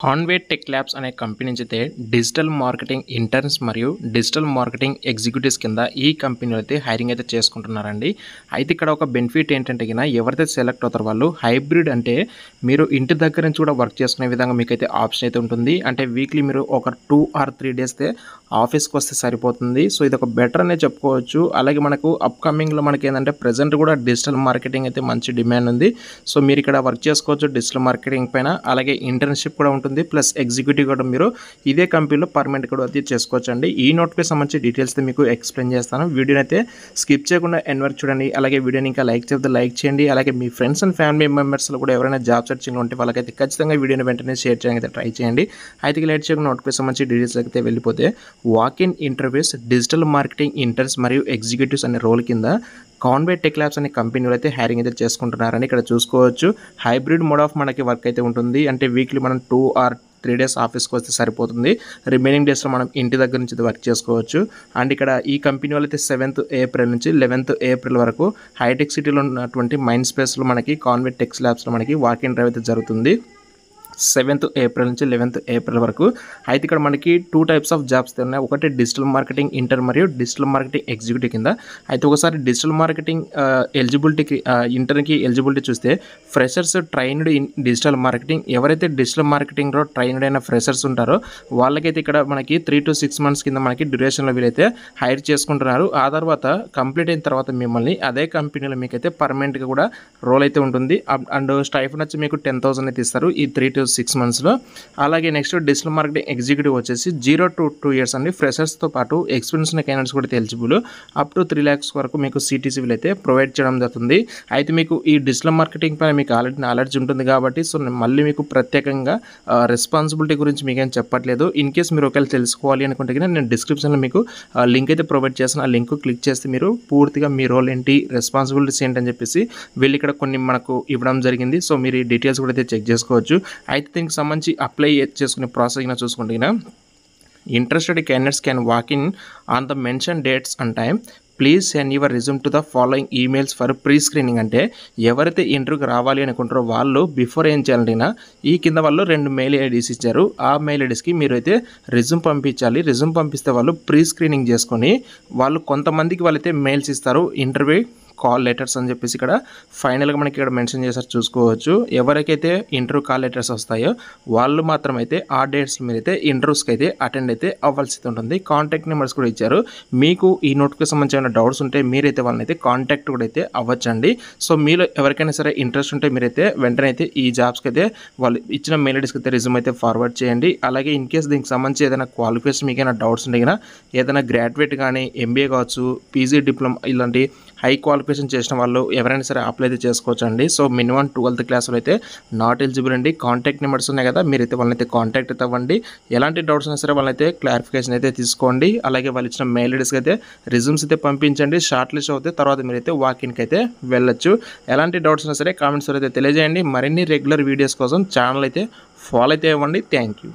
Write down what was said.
Conway tech labs అనే company నుంచి అయితే డిజిటల్ మార్కెటింగ్ ఇంటర్న్స్ మరియు డిజిటల్ మార్కెటింగ్ ఎగ్జిక్యూటివ్స్ కింద ఈ కంపెనీలో అయితే హైరింగ్ అయితే చేసుకుంటున్నారండి. అయితే ఇక్కడ ఒక బెనిఫిట్ ఏంటంటే గిన ఎవరైతే సెలెక్ట్ అవుతారో వాళ్ళు హైబ్రిడ్ అంటే మీరు ఇంటి దగ్గర నుంచి కూడా వర్క్ చేసుకునే విధంగా మీకైతే ఆప్షన్ అయితే ఉంటుంది. అంటే వీక్లీ మీరు ఒక 2 or 3 డేస్ ఆఫీస్కి వస్తే సరిపోతుంది. సో ఇది ఒక బెటర్ అనే చెప్పుకోవచ్చు. అలాగే మనకు అప్కమింగ్లో మనకి ఏంటంటే ప్రజెంట్ కూడా డిజిటల్ మార్కెటింగ్ అయితే మంచి డిమాండ్ ఉంది. సో మీరు ఇక్కడ వర్క్ చేసుకోవచ్చు డిజిటల్ మార్కెటింగ్ పైన. అలాగే ఇంటర్న్షిప్ కూడా ఉంటుంది, ప్లస్ ఎగ్జిక్యూటివ్ కూడా మీరు ఇదే కంపెనీలో పర్మనెంట్ కూడా అది చేసుకోవచ్చు అండి. ఈ నోట్కి సంబంధించి డీటెయిల్స్ మీకు ఎక్స్ప్లెయిన్ చేస్తాను. వీడియోని అయితే స్కిప్ చేయకుండా ఎండ్ వరకు చూడండి. అలాగే వీడియోని ఇంకా లైక్ చేస్తే లైక్ చేయండి. అలాగే మీ ఫ్రెండ్స్ అండ్ ఫ్యామిలీ మెంబర్స్లో కూడా ఎవరైనా జాబ్ సర్చింగ్ ఉంటే వాళ్ళకైతే ఖచ్చితంగా వీడియోని వెంటనే షేర్ చేయడానికి అయితే ట్రై చేయండి. అయితే లేట్ చేయకుండా నోట్కి సంబంధించి డీటెయిల్స్ అయితే వెళ్ళిపోతే walk-in interviews digital marketing interns మరియు ఎగ్జిక్యూటివ్స్ అనే రోల్ కింద కాన్వే టెక్ ల్యాబ్స్ అనే కంపెనీలో అయితే హైరింగ్ అయితే చేసుకుంటున్నారని ఇక్కడ చూసుకోవచ్చు. హైబ్రిడ్ మోడ్ ఆఫ్ మనకి వర్క్ అయితే ఉంటుంది. అంటే వీక్లీ మనం 2 or 3 డేస్ ఆఫీస్కి వస్తే సరిపోతుంది. రిమైనింగ్ డేస్లో మనం ఇంటి దగ్గర నుంచి వర్క్ చేసుకోవచ్చు. అండ్ ఇక్కడ ఈ కంపెనీ వాళ్ళు అయితే 7th April నుంచి 11th April వరకు హైటెక్ సిటీలో ఉన్నటువంటి మైండ్ స్పేస్లో మనకి కాన్వే టెక్ ల్యాబ్స్లో మనకి వాక్-ఇన్ డ్రైవ్ అయితే జరుగుతుంది. 7th April నుంచి 11th April వరకు. అయితే ఇక్కడ మనకి 2 types ఆఫ్ జాబ్స్ ఉన్నాయి. ఒకటి డిజిటల్ మార్కెటింగ్ ఇంటర్ మరియు డిజిటల్ మార్కెటింగ్ ఎగ్జిక్యూటివ్ కింద. అయితే ఒకసారి డిజిటల్ మార్కెటింగ్ ఎలిజిబిలిటీకి ఇంటర్కి ఎలిజిబిలిటీ చూస్తే freshers trained in digital marketing. ఎవరైతే డిజిటల్ మార్కెటింగ్లో ట్రైన్డ్ అయిన ఫ్రెషర్స్ ఉంటారో వాళ్ళకైతే ఇక్కడ మనకి 3 to 6 months కింద మనకి డ్యూరేషన్లో వీలైతే హైర్ చేసుకుంటున్నారు. ఆ తర్వాత కంప్లీట్ అయిన తర్వాత మిమ్మల్ని అదే కంపెనీలో మీకైతే పర్మనెంట్గా కూడా రోల్ అయితే ఉంటుంది. అండ్ స్టైఫండ్ వచ్చి మీకు 10,000 అయితే ఇస్తారు ఈ 3 to 6 monthsలో. అలాగే నెక్స్ట్ డిజిటల్ మార్కెటింగ్ ఎగ్జిక్యూటివ్ వచ్చేసి 0 to 2 years అండి. ఫ్రెషర్స్తో పాటు ఎక్స్పీరియన్స్ ఉన్న క్యాండిడేట్స్ కూడా ఎలిజిబుల్. అప్ to 3 lakhs వరకు మీకు CTC అయితే ప్రొవైడ్ చేయడం జరుగుతుంది. అయితే మీకు ఈ డిజిటల్ మార్కెటింగ్ పైన మీకు ఆల్రెడీ నాలెడ్జ్ ఉంటుంది కాబట్టి సో మళ్ళీ మీకు ప్రత్యేకంగా రెస్పాన్సిబిలిటీ గురించి మీకేం చెప్పట్లేదు. ఇన్ కేస్ మీరు ఒకవేళ తెలుసుకోవాలి అనుకుంటే నేను డిస్క్రిప్షన్లో మీకు లింక్ అయితే ప్రొవైడ్ చేస్తాను. ఆ లింక్ క్లిక్ చేస్తే మీరు పూర్తిగా మీ రోల్ ఏంటి, రెస్పాన్సిబిలిటీస్ ఏంటని చెప్పేసి వీళ్ళు ఇక్కడ కొన్ని మనకు ఇవ్వడం జరిగింది. సో మీరు ఈ డీటెయిల్స్ కూడా అయితే చెక్ చేసుకోవచ్చు. అయితే దీనికి సంబంధించి అప్లై చేసుకునే ప్రాసెస్ అయినా చూసుకుంటే interested candidates can walk in on the mention dates and time. Please send your resume to the following emails for pre screening. అంటే ఎవరైతే ఇంటర్వ్యూకి రావాలి అనుకుంటారో వాళ్ళు బిఫోర్ ఏం చేయాలంటే ఈ కింద వాళ్ళు 2 మెయిల్ ఐడీస్ ఇచ్చారు. ఆ మెయిల్ ఐడీస్కి మీరు అయితే రిజ్యూమ్ పంపించాలి. రిజ్యూమ్ పంపిస్తే వాళ్ళు ప్రీ స్క్రీనింగ్ చేసుకొని వాళ్ళు కొంతమందికి వాళ్ళైతే మెయిల్స్ ఇస్తారు, ఇంటర్వ్యూ కాల్ లెటర్స్ అని చెప్పేసి ఇక్కడ ఫైనల్గా మనకి ఇక్కడ మెన్షన్ చేశారు చూసుకోవచ్చు. ఎవరికైతే ఇంటర్వ్యూ కాల్ లెటర్స్ వస్తాయో వాళ్ళు మాత్రం అయితే ఆ డేట్స్ మీరైతే ఇంటర్వ్యూస్కి అయితే అటెండ్ అయితే అవ్వాల్సి ఉంటుంది. కాంటాక్ట్ నెంబర్స్ కూడా ఇచ్చారు. మీకు ఈ నోట్కి సంబంధించిన డౌట్స్ ఉంటే మీరైతే వాళ్ళని అయితే కాంటాక్ట్ కూడా అయితే అవ్వచ్చండి. సో మీలో ఎవరికైనా సరే ఇంట్రెస్ట్ ఉంటే మీరైతే వెంటనే అయితే ఈ జాబ్స్కి అయితే వాళ్ళు ఇచ్చిన మెయిల్ ఐడీస్కి అయితే రిజ్యూమ్ అయితే ఫార్వర్డ్ చేయండి. అలాగే ఇన్ కేస్ దీనికి సంబంధించి ఏదైనా క్వాలిఫికేషన్ మీకైనా డౌట్స్ ఉంటే కనుక ఏదైనా గ్రాడ్యుయేట్ కానీ MBA కావచ్చు, PG డిప్లొమా ఇలాంటి హై క్వాలిఫికేషన్ చేసిన వాళ్ళు ఎవరైనా సరే అప్లై అయితే చేసుకోవచ్చు అండి. సో మినిమం 12th క్లాస్లో అయితే నాట్ ఎలిజిబుల్ అండి. కాంటాక్ట్ నెంబర్స్ ఉన్నాయి కదా, మీరైతే వాళ్ళనైతే కాంటాక్ట్ అయితే అవ్వండి. ఎలాంటి డౌట్స్ అయినా సరే వాళ్ళైతే క్లారిఫికేషన్ అయితే తీసుకోండి. అలాగే వాళ్ళు ఇచ్చిన మెయిల్ ఐడీస్కి అయితే రిజ్యూమ్స్ అయితే పంపించండి. షార్ట్ లిస్ట్ అవుతే తర్వాత మీరైతే వాకిన్కి అయితే వెళ్ళొచ్చు. ఎలాంటి డౌట్స్ అయినా సరే కామెంట్స్ అయితే తెలియజేయండి. మరిన్ని రెగ్యులర్ వీడియోస్ కోసం ఛానల్ అయితే ఫాలో అయితే అవ్వండి. Thank you.